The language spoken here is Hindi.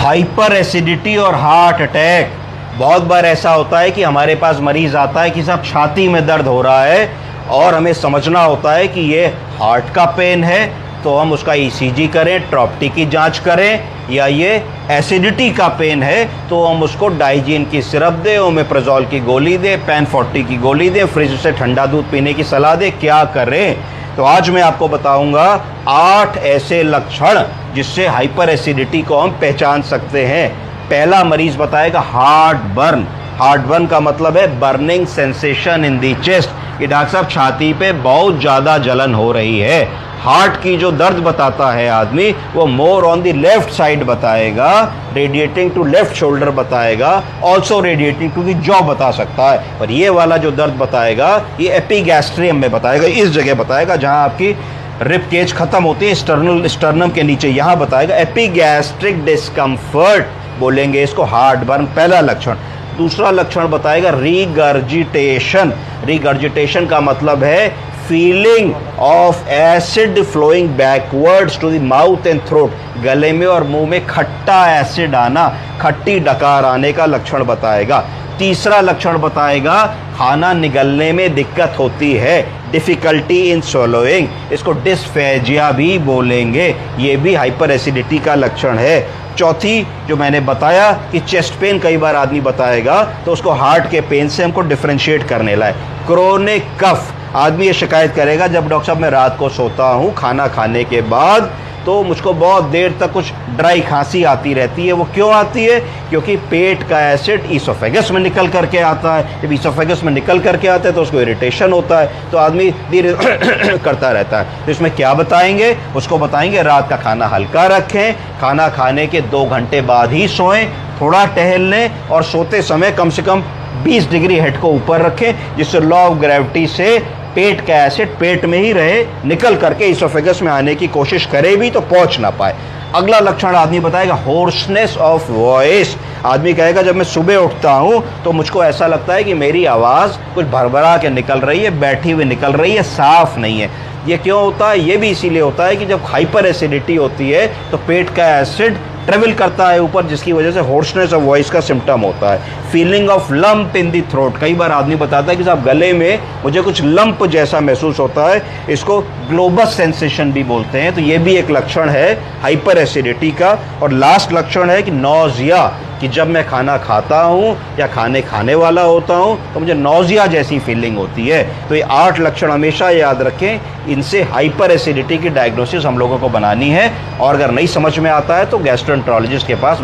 हाइपर एसिडिटी और हार्ट अटैक। बहुत बार ऐसा होता है कि हमारे पास मरीज़ आता है कि साहब छाती में दर्द हो रहा है और हमें समझना होता है कि ये हार्ट का पेन है, तो हम उसका ईसीजी करें, ट्रॉप्टी की जांच करें, या ये एसिडिटी का पेन है तो हम उसको डाइजीन की सिरप दें, ओमेप्राजोल की गोली दें, पैन-40 की गोली दें, फ्रिज से ठंडा दूध पीने की सलाह दें, क्या करें। तो आज मैं आपको बताऊंगा 8 ऐसे लक्षण जिससे हाइपर एसिडिटी को हम पहचान सकते हैं। पहला मरीज बताएगा हार्ट बर्न। हार्ट बर्न का मतलब है burning sensation in the chest, कि डॉक्टर साहब छाती पे बहुत ज़्यादा जलन हो रही है। हार्ट की जो दर्द बताता है आदमी वो more on the left side बताएगा, रेडिएटिंग टू लेफ्ट शोल्डर बताएगा, also radiating to the jaw बता सकता है। और ये वाला जो दर्द बताएगा ये एपिगैस्ट्रियम में बताएगा, इस जगह बताएगा जहां आपकी रिब केज खत्म होती है, स्टर्नम के नीचे, यहाँ बताएगा। एपिगैस्ट्रिक डिस्कम्फर्ट बोलेंगे इसको, हार्ट बर्न पहला लक्षण। दूसरा लक्षण बताएगा रिगर्जिटेशन। रिगर्जिटेशन का मतलब है feeling of acid flowing backwards to the mouth and throat. गले में और मुंह में खट्टा एसिड आना, खट्टी डकार आने का लक्षण बताएगा। तीसरा लक्षण बताएगा खाना निगलने में दिक्कत होती है, डिफ़िकल्टी इन स्वलोइंग, इसको डिस्फेजिया भी बोलेंगे, ये भी हाइपर एसिडिटी का लक्षण है। चौथी जो मैंने बताया कि चेस्ट पेन कई बार आदमी बताएगा तो उसको हार्ट के पेन से हमको डिफरेंशिएट करने लाए। क्रोनिक कफ, आदमी ये शिकायत करेगा जब डॉक्टर साहब मैं रात को सोता हूँ खाना खाने के बाद तो मुझको बहुत देर तक कुछ ड्राई खांसी आती रहती है। वो क्यों आती है? क्योंकि पेट का एसिड ईसोफेगस में निकल करके आता है। जब ईसोफेगस में निकल करके आता है तो उसको इरिटेशन होता है, तो आदमी धीरे करता रहता है। तो इसमें क्या बताएंगे? उसको बताएंगे रात का खाना हल्का रखें, खाना खाने के 2 घंटे बाद ही सोएं, थोड़ा टहल लें और सोते समय कम से कम 20 डिग्री हेड को ऊपर रखें, जिससे लॉ ऑफ ग्रेविटी से पेट का एसिड पेट में ही रहे, निकल करके इसोफेगस में आने की कोशिश करे भी तो पहुंच ना पाए। अगला लक्षण आदमी बताएगा होर्सनेस ऑफ वॉइस। आदमी कहेगा जब मैं सुबह उठता हूं तो मुझको ऐसा लगता है कि मेरी आवाज़ कुछ भरभरा के निकल रही है, बैठी हुई निकल रही है, साफ नहीं है। ये क्यों होता है? ये भी इसीलिए होता है कि जब हाइपर एसिडिटी होती है तो पेट का एसिड ट्रेवल करता है ऊपर, जिसकी वजह से होर्सनेस ऑफ वॉइस का सिम्टम होता है। Feeling of lump in the throat, कई बार आदमी बताता है कि साहब गले में मुझे कुछ लंप जैसा महसूस होता है, इसको ग्लोबस सेंसेशन भी बोलते हैं। तो ये भी एक लक्षण है हाइपर एसिडिटी का। और लास्ट लक्षण है कि नौजिया, कि जब मैं खाना खाता हूँ या खाने वाला होता हूँ तो मुझे नौजिया जैसी फीलिंग होती है। तो ये 8 लक्षण हमेशा याद रखें, इनसे हाइपर एसिडिटी की डायग्नोसिस हम लोगों को बनानी है। और अगर नहीं समझ में आता है तो गैस्ट्रोएंटरोलॉजिस्ट के पास